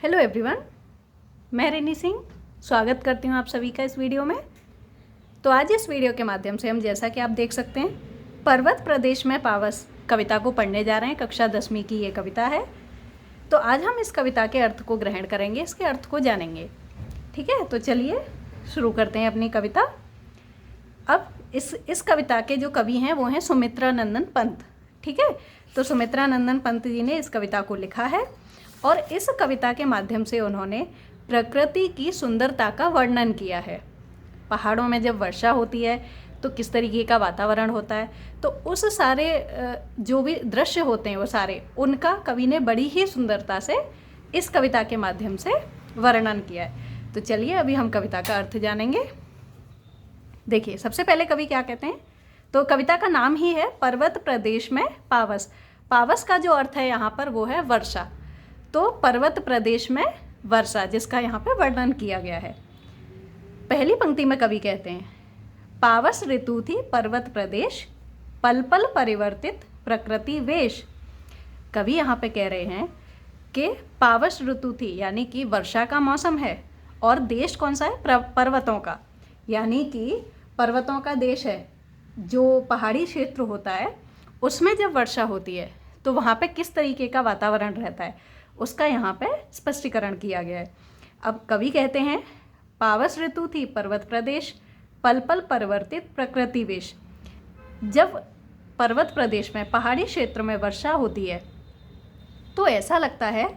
Hello everyone, मैं रेनी सिंह स्वागत करती हूँ आप सभी का इस वीडियो में। तो आज इस वीडियो के माध्यम से हम, जैसा कि आप देख सकते हैं, पर्वत प्रदेश में पावस कविता को पढ़ने जा रहे हैं। कक्षा 10वीं की ये कविता है। तो आज हम इस कविता के अर्थ को ग्रहण करेंगे, इसके अर्थ को जानेंगे। ठीक है, तो चलिए शुरू करते हैं अपनी कविता। अब इस कविता के जो कवि हैं वो हैं सुमित्रा नंदन पंत। ठीक है, तो सुमित्रा नंदन पंत जी ने इस कविता को लिखा है और इस कविता के माध्यम से उन्होंने प्रकृति की सुंदरता का वर्णन किया है। पहाड़ों में जब वर्षा होती है तो किस तरीके का वातावरण होता है, तो उस सारे जो भी दृश्य होते हैं वो सारे, उनका कवि ने बड़ी ही सुंदरता से इस कविता के माध्यम से वर्णन किया है। तो चलिए अभी हम कविता का अर्थ जानेंगे। देखिए, सबसे पहले कवि क्या कहते हैं, तो कविता का नाम ही है पर्वत प्रदेश में पावस। पावस का जो अर्थ है यहाँ पर वो है वर्षा। तो पर्वत प्रदेश में वर्षा, जिसका यहाँ पे वर्णन किया गया है। पहली पंक्ति में कवि कहते हैं, पावस ऋतु थी पर्वत प्रदेश, पल पल परिवर्तित प्रकृति वेश। कवि यहाँ पे कह रहे हैं कि पावस ऋतु थी, यानी कि वर्षा का मौसम है, और देश कौन सा है, पर्वतों का, यानी कि पर्वतों का देश है। जो पहाड़ी क्षेत्र होता है उसमें जब वर्षा होती है तो वहाँ पे किस तरीके का वातावरण रहता है, उसका यहाँ पे स्पष्टीकरण किया गया है। अब कवि कहते हैं, पावस ऋतु थी पर्वत प्रदेश, पल पल परिवर्तित प्रकृति वेश। जब पर्वत प्रदेश में, पहाड़ी क्षेत्र में वर्षा होती है तो ऐसा लगता है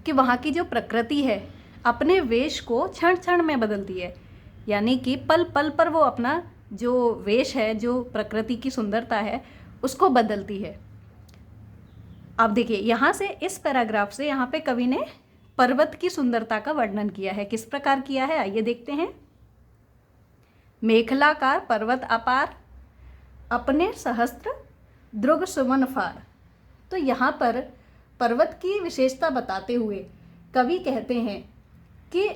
कि वहाँ की जो प्रकृति है अपने वेश को क्षण क्षण में बदलती है, यानी कि पल पल पर वो अपना जो वेश है, जो प्रकृति की सुंदरता है, उसको बदलती है। अब देखिए, यहाँ से इस पैराग्राफ से यहाँ पे कवि ने पर्वत की सुंदरता का वर्णन किया है। किस प्रकार किया है, आइए देखते हैं। मेखलाकार पर्वत अपार, अपने सहस्त्र द्रुग सुमन फार। तो यहाँ पर पर्वत की विशेषता बताते हुए कवि कहते हैं कि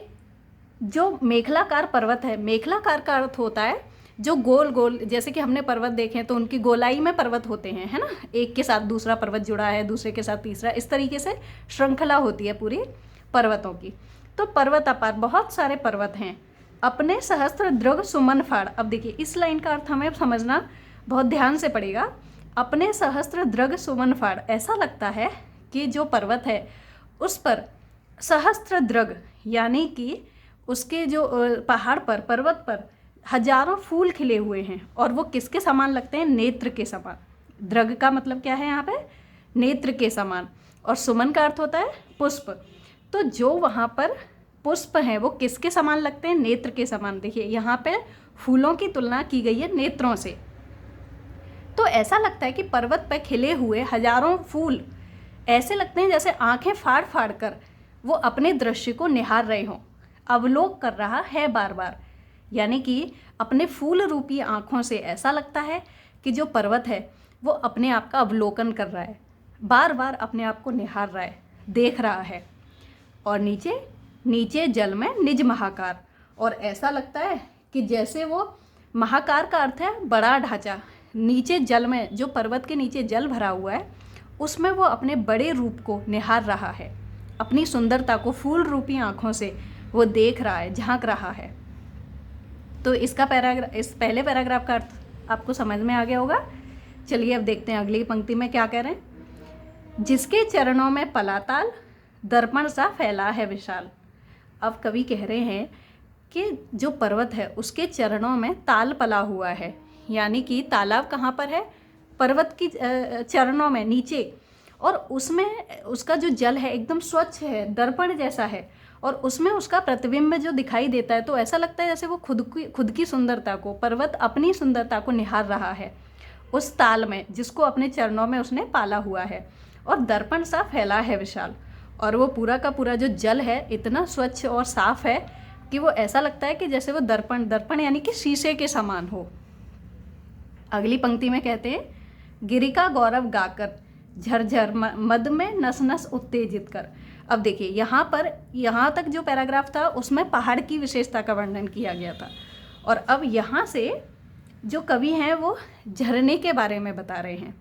जो मेखलाकार पर्वत है, मेखलाकार का अर्थ होता है जो गोल गोल, जैसे कि हमने पर्वत देखे तो उनकी गोलाई में पर्वत होते हैं, है ना, एक के साथ दूसरा पर्वत जुड़ा है, दूसरे के साथ तीसरा, इस तरीके से श्रृंखला होती है पूरी पर्वतों की। तो पर्वत अपार, बहुत सारे पर्वत हैं, अपने सहस्त्र द्रुग सुमन फाड़। अब देखिए, इस लाइन का अर्थ हमें समझना बहुत ध्यान से पड़ेगा। अपने सहस्त्र द्रुग सुमन फाड़, ऐसा लगता है कि जो पर्वत है उस पर सहस्त्र द्रुग, यानी कि उसके जो पहाड़ पर, पर्वत पर हजारों फूल खिले हुए हैं, और वो किसके समान लगते हैं, नेत्र के समान। द्रग का मतलब क्या है यहाँ पे, नेत्र के समान, और सुमन का अर्थ होता है पुष्प। तो जो वहाँ पर पुष्प हैं वो किसके समान लगते हैं, नेत्र के समान। देखिए, यहाँ पे फूलों की तुलना की गई है नेत्रों से। तो ऐसा लगता है कि पर्वत पर खिले हुए हजारों फूल ऐसे लगते हैं जैसे आंखें फाड़ फाड़ कर वो अपने दृश्य को निहार रहे हों, अवलोक कर रहा है बार बार। यानी कि अपने फूल रूपी आँखों से ऐसा लगता है कि जो पर्वत है वो अपने आप का अवलोकन कर रहा है, बार बार अपने आप को निहार रहा है, देख रहा है। और नीचे नीचे जल में निज महाकार, और ऐसा लगता है कि जैसे वो, महाकार का अर्थ है बड़ा ढांचा, नीचे जल में, जो पर्वत के नीचे जल भरा हुआ है उसमें वो अपने बड़े रूप को निहार रहा है, अपनी सुंदरता को फूल रूपी आँखों से वो देख रहा है, झांक रहा है। तो इसका इस पहले पैराग्राफ का अर्थ आपको समझ में आ गया होगा। चलिए अब देखते हैं अगली पंक्ति में क्या कह रहे हैं। जिसके चरणों में पलाताल, दर्पण सा फैला है विशाल। अब कवि कह रहे हैं कि जो पर्वत है उसके चरणों में ताल पला हुआ है, यानी कि तालाब कहाँ पर है, पर्वत की चरणों में नीचे, और उसमें उसका जो जल है एकदम स्वच्छ है, दर्पण जैसा है, और उसमें उसका प्रतिबिंब जो दिखाई देता है तो ऐसा लगता है जैसे वो खुद की सुंदरता को, पर्वत अपनी सुंदरता को निहार रहा है उस ताल में जिसको अपने चरणों में उसने पाला हुआ है। और दर्पण सा फैला है विशाल, और वो पूरा का पूरा जो जल है इतना स्वच्छ और साफ है कि वो ऐसा लगता है कि जैसे वो दर्पण यानी कि शीशे के समान हो। अगली पंक्ति में कहते हैं, गिरिका गौरव गाकर, झरझर मद में नस नस उत्तेजित कर। अब देखिए, यहाँ तक जो पैराग्राफ था उसमें पहाड़ की विशेषता का वर्णन किया गया था, और अब यहाँ से जो कवि हैं वो झरने के बारे में बता रहे हैं,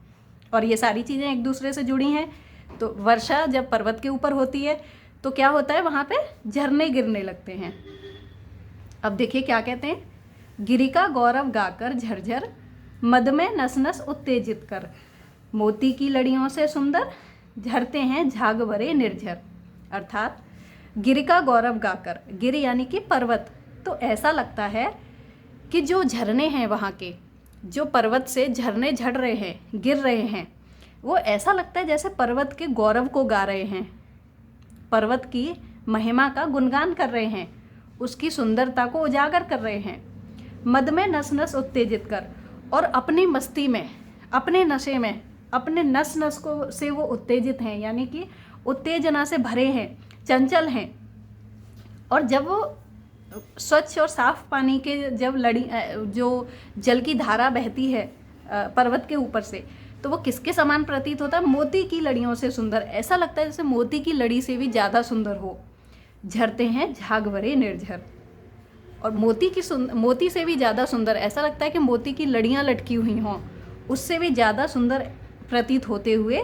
और ये सारी चीज़ें एक दूसरे से जुड़ी हैं। तो वर्षा जब पर्वत के ऊपर होती है तो क्या होता है, वहाँ पे झरने गिरने लगते हैं। अब देखिए क्या कहते हैं, गिरी का गौरव गाकर झरझर, मद में नस नस उत्तेजित कर, मोती की लड़ियों से सुंदर, झरते हैं झाग भरे निर्झर। अर्थात गिरी का गौरव गाकर, गिरी यानी कि पर्वत, तो ऐसा लगता है कि जो झरने हैं वहाँ के, जो पर्वत से झरने झड़ रहे हैं, गिर रहे हैं, वो ऐसा लगता है जैसे पर्वत के गौरव को गा रहे हैं, पर्वत की महिमा का गुणगान कर रहे हैं, उसकी सुंदरता को उजागर कर रहे हैं। मद में नस नस उत्तेजित कर, और अपनी मस्ती में, अपने नशे में, अपने नस नस को से वो उत्तेजित हैं, यानी कि उत्तेजना से भरे हैं, चंचल हैं। और जब वो स्वच्छ और साफ पानी के जब जो जल की धारा बहती है पर्वत के ऊपर से, तो वो किसके समान प्रतीत होता है, मोती की लड़ियों से सुंदर। ऐसा लगता है जैसे मोती की लड़ी से भी ज़्यादा सुंदर हो। झरते हैं झाग भरे निर्झर, और मोती से भी ज़्यादा सुंदर, ऐसा लगता है कि मोती की लड़ियाँ लटकी हुई हों, उससे भी ज़्यादा सुंदर प्रतीत होते हुए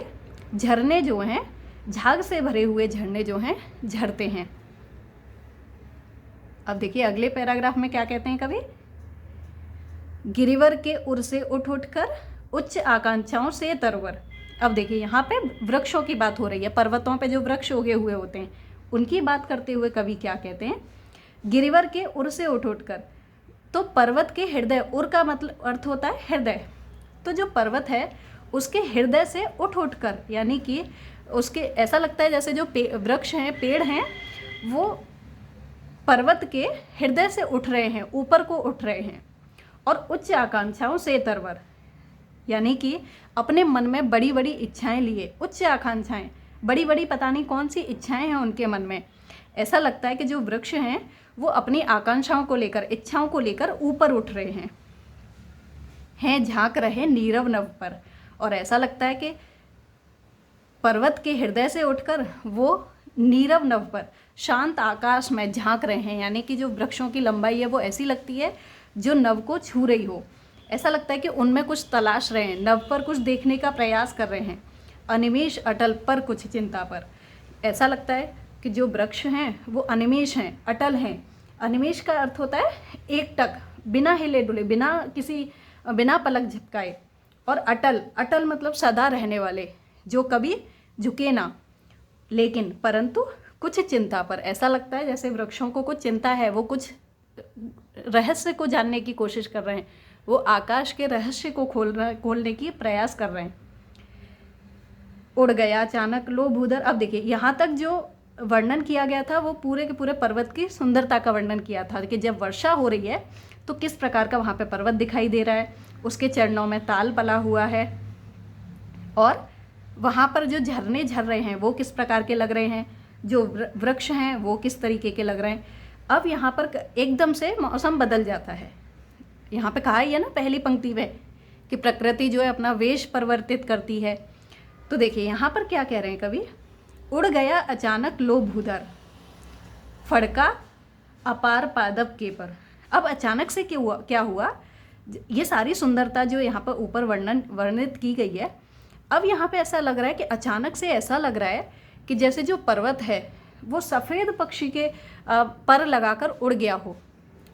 झरने जो हैं, झाग से भरे हुए झरने जो हैं, झरते हैं। अब देखिए अगले पैराग्राफ में क्या कहते हैं कवि, गिरिवर के उर से उठ उठ कर, उच्च आकांक्षाओं से तरवर। अब देखिए यहाँ पे वृक्षों की बात हो रही है, पर्वतों पे जो वृक्ष उगे हुए होते हैं उनकी बात करते हुए कवि क्या कहते हैं, गिरिवर के उर से उठ उठ कर, तो पर्वत के हृदय, उर का मतलब अर्थ होता है हृदय, तो जो पर्वत है उसके हृदय से उठ उठ कर, यानी कि उसके ऐसा लगता है जैसे जो वृक्ष हैं, पेड़ हैं, वो पर्वत के हृदय से उठ रहे हैं, ऊपर को उठ रहे हैं। और उच्च आकांक्षाओं से तरवर, यानी कि अपने मन में बड़ी बड़ी इच्छाएं लिए, उच्च आकांक्षाएं, बड़ी बड़ी पता नहीं कौन सी इच्छाएं हैं उनके मन में। ऐसा लगता है कि जो वृक्ष हैं वो अपनी आकांक्षाओं को लेकर, इच्छाओं को लेकर ऊपर उठ रहे हैं झांक रहे नीरव नभ पर। और ऐसा लगता है कि पर्वत के हृदय से उठकर वो नीरव नभ पर, शांत आकाश में झांक रहे हैं, यानी कि जो वृक्षों की लंबाई है वो ऐसी लगती है जो नभ को छू रही हो। ऐसा लगता है कि उनमें कुछ तलाश रहे हैं, नभ पर कुछ देखने का प्रयास कर रहे हैं। अनिमेष अटल पर कुछ चिंता पर, ऐसा लगता है कि जो वृक्ष हैं वो अनिमेष हैं, अटल हैं। अनिमेष का अर्थ होता है एकटक, बिना हिले डुले, बिना पलक झपकाए। और अटल, अटल मतलब सदा रहने वाले, जो कभी झुके ना, लेकिन परंतु कुछ चिंता पर। ऐसा लगता है जैसे वृक्षों को कुछ चिंता है, वो कुछ रहस्य को जानने की कोशिश कर रहे हैं, वो आकाश के रहस्य को खोलने की प्रयास कर रहे हैं। उड़ गया अचानक लो भूधर। अब देखिए यहाँ तक जो वर्णन किया गया था वो पूरे के पूरे पर्वत की सुंदरता का वर्णन किया था कि जब वर्षा हो रही है तो किस प्रकार का वहाँ पे पर्वत दिखाई दे रहा है, उसके चरणों में ताल पला हुआ है, और वहाँ पर जो झरने झर रहे हैं वो किस प्रकार के लग रहे हैं, जो वृक्ष हैं वो किस तरीके के लग रहे हैं। अब यहाँ पर एकदम से मौसम बदल जाता है। यहाँ पे कहा ही है ना पहली पंक्ति में कि प्रकृति जो है अपना वेश परिवर्तित करती है। तो देखिए यहाँ पर क्या कह रहे हैं कवि, उड़ गया अचानक लो भूधर, फड़का अपार पादप के पर। अब अचानक से क्या हुआ, ये सारी सुंदरता जो यहाँ पर ऊपर वर्णित की गई है, अब यहाँ पे ऐसा लग रहा है कि अचानक से ऐसा लग रहा है कि जैसे जो पर्वत है वो सफ़ेद पक्षी के पर लगाकर उड़ गया हो।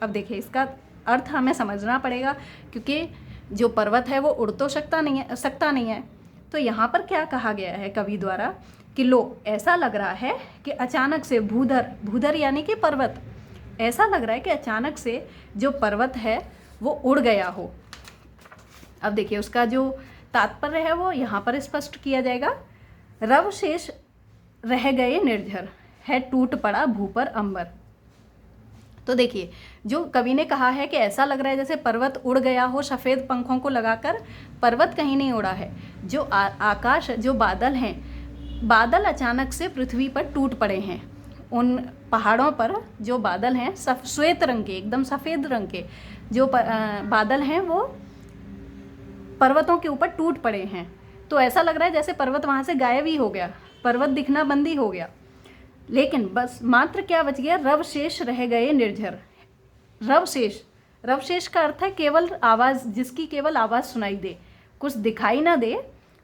अब देखिए इसका अर्थ हमें समझना पड़ेगा, क्योंकि जो पर्वत है वो उड़ तो सकता नहीं है। तो यहाँ पर क्या कहा गया है कवि द्वारा कि लो, ऐसा लग रहा है कि अचानक से भूधर यानी कि पर्वत, ऐसा लग रहा है कि अचानक से जो पर्वत है वो उड़ गया हो। अब देखिए उसका जो तात्पर्य है वो यहाँ पर स्पष्ट किया जाएगा। रव शेष रह गए निर्झर, है टूट पड़ा भू पर अंबर। तो देखिए जो कवि ने कहा है कि ऐसा लग रहा है जैसे पर्वत उड़ गया हो सफ़ेद पंखों को लगाकर, पर्वत कहीं नहीं उड़ा है। जो आकाश, जो बादल हैं, बादल अचानक से पृथ्वी पर टूट पड़े हैं। उन पहाड़ों पर जो बादल हैं श्वेत रंग के, एकदम सफ़ेद रंग के जो बादल हैं वो पर्वतों के ऊपर टूट पड़े हैं। तो ऐसा लग रहा है जैसे पर्वत वहाँ से गायब ही हो गया, पर्वत दिखना बंद ही हो गया। लेकिन बस मात्र क्या बच गया, रवशेष रह गए निर्झर। रवशेष का अर्थ है केवल आवाज़, जिसकी केवल आवाज़ सुनाई दे, कुछ दिखाई ना दे,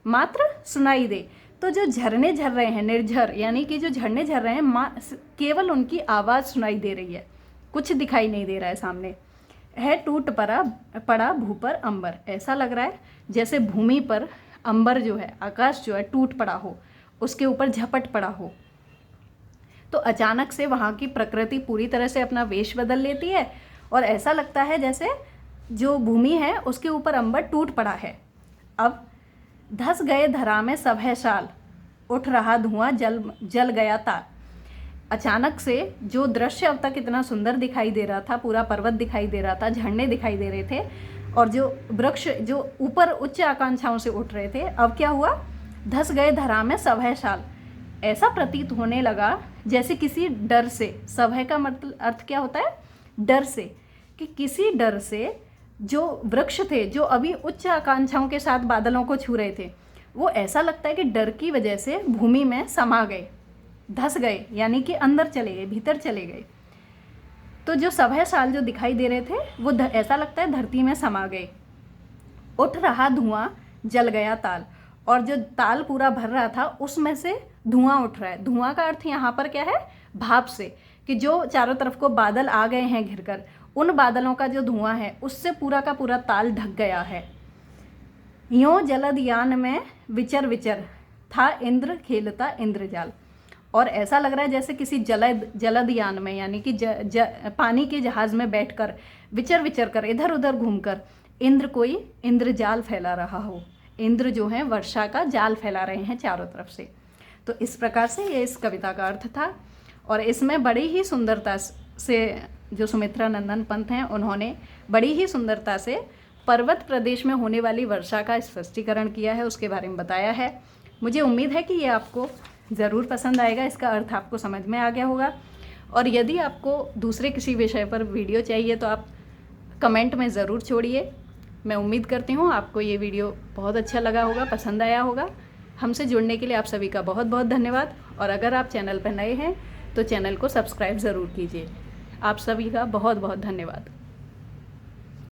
मात्र सुनाई दे। तो जो झरने झर रहे हैं, निर्झर यानी कि जो झरने झर रहे हैं, केवल उनकी आवाज़ सुनाई दे रही है, कुछ दिखाई नहीं दे रहा है सामने। है टूट पड़ा भू पर अंबर, ऐसा लग रहा है जैसे भूमि पर अंबर जो है, आकाश जो है टूट पड़ा हो, उसके ऊपर झपट पड़ा हो। तो अचानक से वहाँ की प्रकृति पूरी तरह से अपना वेश बदल लेती है और ऐसा लगता है जैसे जो भूमि है उसके ऊपर अंबर टूट पड़ा है। अब धस गए धरा में सब है शाल, उठ रहा धुआं जल गया तार। अचानक से जो दृश्य अब तक इतना सुंदर दिखाई दे रहा था, पूरा पर्वत दिखाई दे रहा था, झरने दिखाई दे रहे थे और जो वृक्ष जो ऊपर उच्च आकांक्षाओं से उठ रहे थे, अब क्या हुआ, धस गए धरा में सब है शाल। ऐसा प्रतीत होने लगा जैसे किसी डर से, सब है का मतलब अर्थ क्या होता है, डर से, कि किसी डर से जो वृक्ष थे जो अभी उच्च आकांक्षाओं के साथ बादलों को छू रहे थे, वो ऐसा लगता है कि डर की वजह से भूमि में समा गए, धस गए, यानी कि अंदर चले गए, भीतर चले गए। तो जो सभय साल जो दिखाई दे रहे थे वो ऐसा लगता है धरती में समा गए। उठ रहा धुआं जल गया ताल, और जो ताल पूरा भर रहा था उसमें से धुआं उठ रहा है। धुआं का अर्थ यहाँ पर क्या है, भाप से, कि जो चारों तरफ को बादल आ गए हैं घिरकर, उन बादलों का जो धुआं है उससे पूरा का पूरा ताल ढक गया है। यों जलद यान में विचर विचर था इंद्र खेलता इंद्रजाल, और ऐसा लग रहा है जैसे किसी जलद यान में, यानी कि पानी के जहाज में बैठकर विचर विचर कर, इधर उधर घूमकर इंद्र कोई इंद्रजाल फैला रहा हो। इंद्र जो है वर्षा का जाल फैला रहे हैं चारों तरफ से। तो इस प्रकार से ये इस कविता का अर्थ था, और इसमें बड़ी ही सुंदरता से जो सुमित्रा नंदन पंत हैं उन्होंने बड़ी ही सुंदरता से पर्वत प्रदेश में होने वाली वर्षा का स्पष्टीकरण किया है, उसके बारे में बताया है। मुझे उम्मीद है कि ये आपको ज़रूर पसंद आएगा, इसका अर्थ आपको समझ में आ गया होगा। और यदि आपको दूसरे किसी विषय पर वीडियो चाहिए तो आप कमेंट में ज़रूर छोड़िए। मैं उम्मीद करती हूँ आपको ये वीडियो बहुत अच्छा लगा होगा, पसंद आया होगा। हमसे जुड़ने के लिए आप सभी का बहुत बहुत धन्यवाद, और अगर आप चैनल पर नए हैं तो चैनल को सब्सक्राइब ज़रूर कीजिए। आप सभी का बहुत बहुत धन्यवाद।